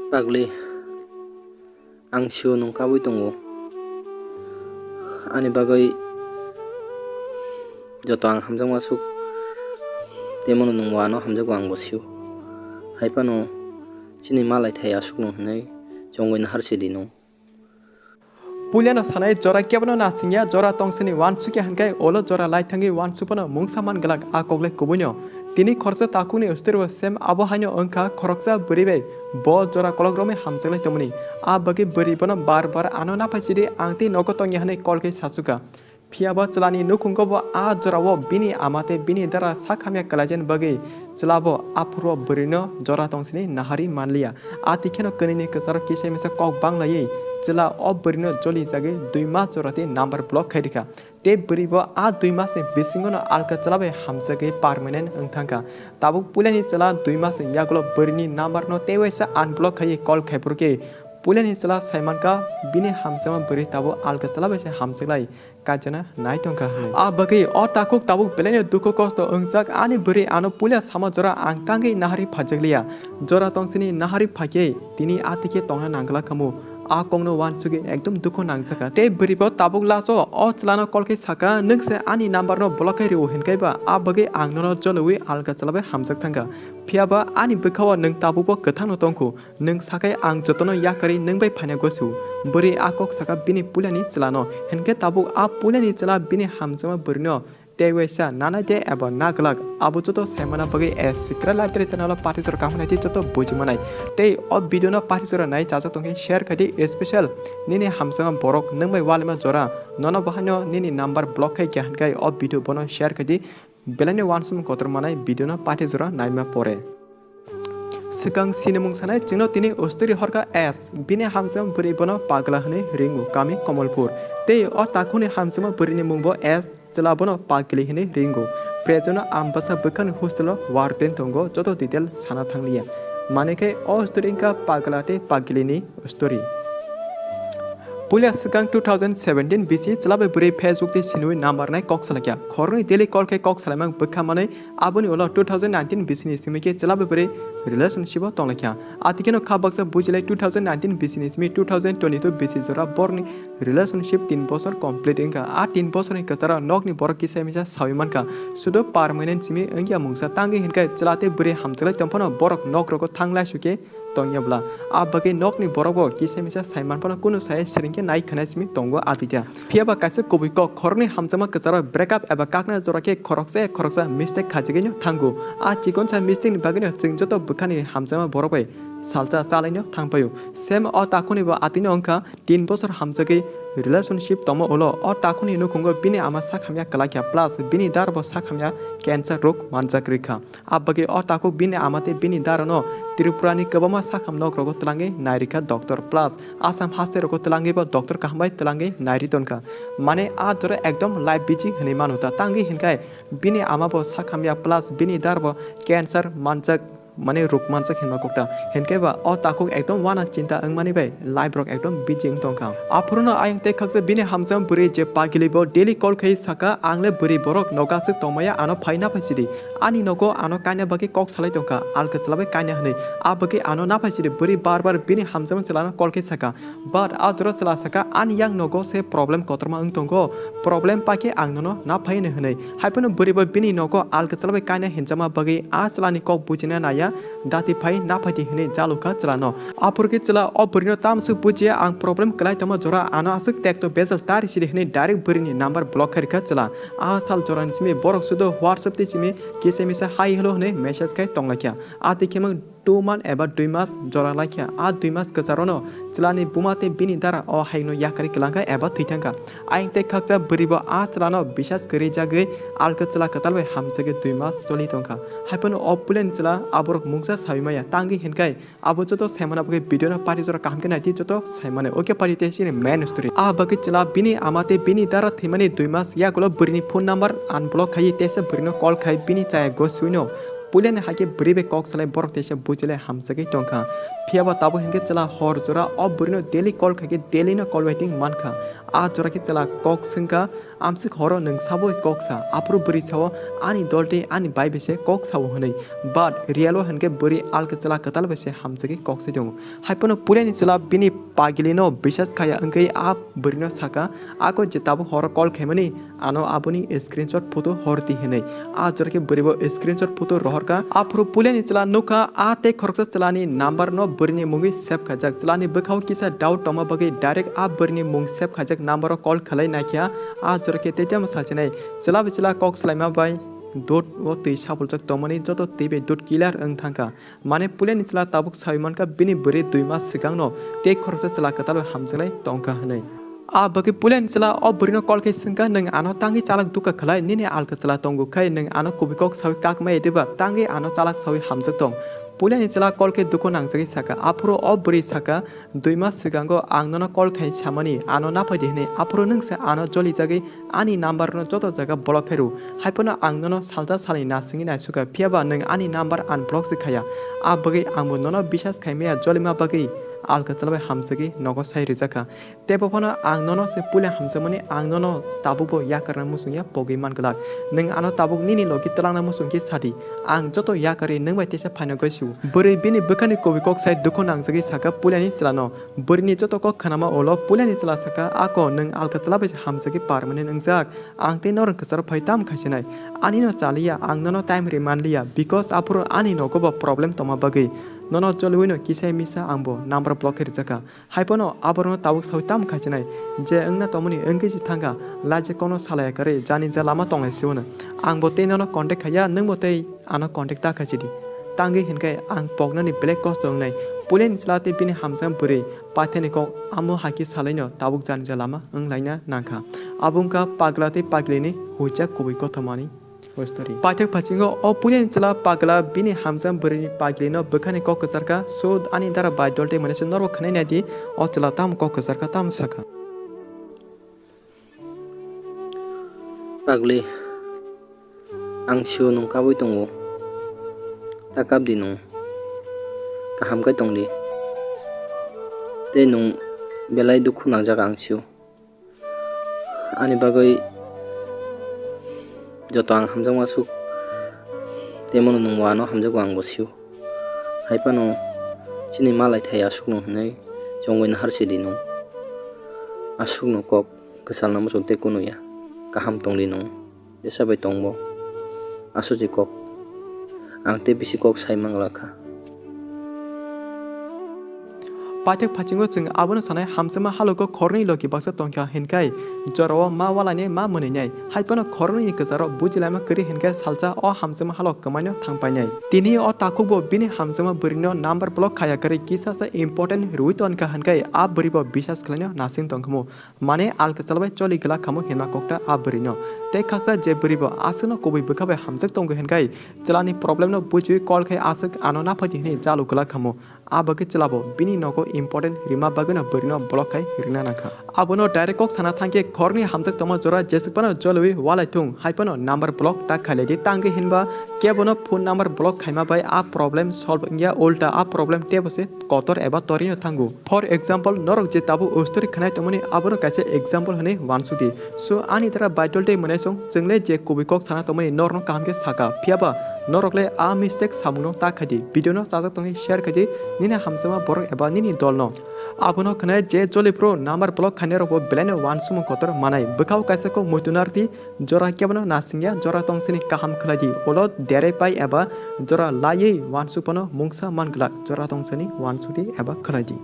Pagli ang siu nungkabui tongo ani bagai joto ang hamjak masuk temono nungwano hamjago ang bosiu haipano chini malai thai asuk nung hnai chongoi na harsidi nung Puliano sanai jora kebano nasingya jora tongsini wansuki hankai olo jora laitangi wansupano mungsaman galak akogle kubunyo tini khorsa takuni ustirwa sem abohanyo angka khoroksa buribe bo jora kologrome hamjaglai tomuni a bagi buribano bar anona phachiri angti nokotong yahne kolke sasuka Piaba celani nukungko bo a jora wo bini amate bini dara sakhamya kalajen bagi celabo apurwo burino jora tongsini nahari manliya a tikheno kanini kesar kisai misa kok banglai cela o burino joli jage 2 mas jorate number block khaidika te buribo a 2 mas ne bisingono alka celabe hamjage permanent angthangka tabuk pulani cela 2 mas yagulo burini number no tewesa unblock khai call khaipurke Puliani cela Saimanka bini hamsama beri tabu alka cela bese hamsaglai kajana naitongka a bagi o takuk tabuk belene duko kosto ungjak ani beri ano pulia sama jora angtangi nahari phajaglia jora tongsini nahari phage tini atike tongna nangla kamu a kongno wansugi ekdom dukho nangsaka te beribo tabuk laso o chlano kolke saka nungse ani number no block ri hinkaiba a bagi angno jolwi alka celabe hamsak thanga phiaba ani bikhawa nung tabubo kathang no tongku nung sakai ang jotono yakari nung bai phane gosu beri akok saka bini puliani chlano henke tabuk a puliani chala bini hamsama burino Tewesa nana de aba naglak abu joto semana bagi secret library channel participate kamna ti joto bujimanai tei o video na participate nai chacha tongke share khadi special nini hamsanga borok nangbai walima jora nono bahanyo nini number block khai kyan kai o video bono share khadi belane wansum kotor manai video na participate naima pore Sekang sinemung sanai jino tini usturi horka S bini hamsam beri bono pagla hne ringu kami Komalpur te o takuni hamsama beri mungbo S jela bono pagli hne ringu prejono ambasa bekan hostelo warten tongo joto detail sana thanglia maneke o usturi ka paglate pagli ni usturi Pulia sekang 2017 BC celabe beri Facebook ti sinui number nai kok salakya khorni daily call ke kok salamang bekhamane abuni ola 2019 BC ni simike celabe beri relationship tonglakya atikeno khabaksa bujile 2019 BC ni simi 2022 BC jora borni relationship 3 bosor complete inga a 3 bosor ni kasara nokni bor kisai misa sawiman ka sudo permanent simi angya mungsa tangi hinka celate beri hamchala tompono borok nok roko thanglai suke tongyabla a bagi nokni borobo kisai misa saiman pano kunu sai sringke nai khanasimi tongo aditya phiaba kaise kobiko khorni hamjama kasara breakup eba kakna jorake khoroksa mistake khajigenyo thangu a chikon sa mistake ni bagino jingjoto bukhani hamjama borobai salcha chalaino thangpayo sem o takuni ba atino angka 3 bosor hamjage relationship tomo olo o takuni nukungo bini ama sakhamya kalakya plus bini darbo sakhamya cancer rok manjakrikha abage o takuk bini amate bini darano Tripurani kabama sakham nok rogo tlange nairika doctor plus asam haste rogo tlange ba doctor kahmai tlange nairitonka mane a jore ekdom live busy hne manuta tangi hinkai bini ama bo sakhamya plus bini darbo cancer manjak mane ruk manjak hinma kokta henke ba o takuk ekdom wana chinta angmani bai live rok ekdom busy tongka apurno ayang te khakse bini hamjam buri je pagilibo daily call khai saka angle buri borok nogase tomaya ano phaina phasidi ani nogo ano kaina bagi kok salai tongka alka chalabai kaina hne a bagi ano na phasidi buri bar bini hamjam chalana call khai saka but a jora chala saka ani yang nogo se problem kotorma ang tongo problem pake angnono na phaine hne haipono buri ba bini nogo alka chalabai kaina hinjama bagi a chalani kok bujina naya dati phai na phati hne jaluka chalano apurke chala o burino tamsu bujia ang problem kalai toma jora ano asuk tekto bezal tari siri hne direct burini number block kharika chala a sal joran simi borok sudo whatsapp ti simi kise misa hi hello hne message kai tonglakya ati kemang 2 month eba 2 mas jora lakya a 2 mas kasarono chalani bumate bini dara o haino yakari kelangka eba thithangka aing te khakja buribo a chalano bisas kari jage alka chala katalbai hamjage 2 mas choli tongka haipon opulen chala aborok mungsa saimaya tangi henkai abo joto saimana bage video na pari jora kamke naiti joto saimane oke parite sini main story a bage chala bini amate bini dara thimani 2 mas yagulo burini phone number unblock khai tesa burino call khai bini chaya gosuino Pulian hake beribe kok salai borok tesa bujile hamsage tongka phiaba tabo henge chala hor jora o burino daily call khake daily no call waiting mankha jora ki chala kok singka amsik horo nung sabo kok sa apro buri sawo ani dolte ani bai bese kok sawo honai but realo hanke buri al ke chala katal bese hamjagi kok se dong haipono puleni chala bini pagilino bisas khaya angkai a burino saka ako jetabu hor call khaimani ano aboni screenshot photo horti henai a jora ki buribo screenshot photo rohorka apro puleni chala nuka a te khorksa chalani number no burini mungi save khajak chalani bekhau kisa doubt toma bagi direct a burini mung save khajak number call khalai nakhya a jora ki tetem sachinai chala bichla kok slaima bai dot o tei sabuljak tomani joto tebe dot killer ang thangka mane puleni chala tabuk saiman ka bini buri 2 mas sikang no te khorksa chala katal hamjlai tongka hanai a bagi pulen chala o burino kol kai singka nang ano tangi chalak duka khalai nini alka chala tongu khai nang ano kubikok sawi kak mai deba tangi ano chalak sawi hamjak tong pulen chala kol kai duko nangjagi saka apro o buri saka 2 mas sigango angnono kol khai chamani ano na phai dehne apro nang se ano joli jagi ani number no joto jaga block khairu haipono angnono salta sali na singi na suka phiaba nang ani number unblock se khaya a bagi angbo nono bisas khaimya jolima bagi alka chalbai hamsagi nogo sai rijaka tebofono angnono se pulen hamsamani angnono tabubo yakarna musungya pogiman galak neng ano tabuk nini logi talangna musungki sadi ang joto yakari neng bai tesa phaina goisu buri bini bekani kobikok sai dukho nangjagi saka puleni chalano burini joto kok khanama olo puleni chala saka ako neng alka chalbai hamsagi permanent angjak angte norang kasar phaitam khasinai ani no chaliya angnono time remanliya because apuro ani nogo problem toma bagi nono jolwino kisai misa ambo number block rijaka haipono aborno tabuk sautam khachinai je angna tomoni angki ji thanga laje kono salaya kare jani ja lama tongai siuna angbo te nono contact khaya nangbo te ano contact ta khachidi tangi hinkai ang pogna ni black cost ngai pulen slate bini hamsam puri patheni ko amo haki salaino tabuk jani ja lama anglaina nangkha abungka paglate pagleni huja kubi ko thamani pathak pachingo o pulen chala pagla bini hamsam burini paglino bekhani kok sarka so ani dara bai dolte manese norbo khanai nadi o chala tam kok sarka tam saka pagli ang siu nung kabui tongo takap di nung kaham kai tongli te nung belai dukhu nangjak ang siu ani bagai joto ang hamjak masuk temono nung wano hamjak wang bosiu haipano chini malai thai asuk no hnai chongoi na harsidi no asuk no kok kesal na musuk te kuno ya kaham tongli no desa bai tongbo asuji kok ang te bisi kok sai manglakha pathak pachingo chung abono sanai hamsama haloko khorni loki baksa tongkha henkai joro ma walane ma munai haipono khorni kesaro bujilama kari henkai salcha o hamsama halok kamanyo thangpainai tini o takubo bini hamsama burino number block khaya kari kisa sa important ruiton ka henkai a buribo bisas klanyo nasin tongkhmo mane alka chalbai choli gala khamu henma kokta a burino te khaksa je buribo asno kobai bukhabai hamjak tonggo henkai chalani problem no bujui call khai asak anona phati ne jalu gala khamu a bagi chalabo bini nogo important rima bagana burino block khai rina nakha abono direct kok sana thangke khorni hamjak toma jora jesipano jolwi walai thung haipono number block ta khaledi tangi hinba kebono phone number block khaima bai a problem solve ingia ulta a problem tebose kotor eba torino thangu for example norok je tabu ostori khanai tomoni abono kaise example hane wansudi so ani tara baitolte manesong jingle je kubikok sana tomoni norno kamke saka phiaba norokle a mistake samuno ta khadi video no chajak tongi share khadi nina hamsama borok eba nini dolno abono khanai je joli pro number block khanero bo belane wansum kotor manai bekau kaise ko mutunarti jora kebono nasingya jora tongsini kaham khladi olo dere pai eba jora lai wansupono mungsa mangla jora tongsini wansudi eba khladi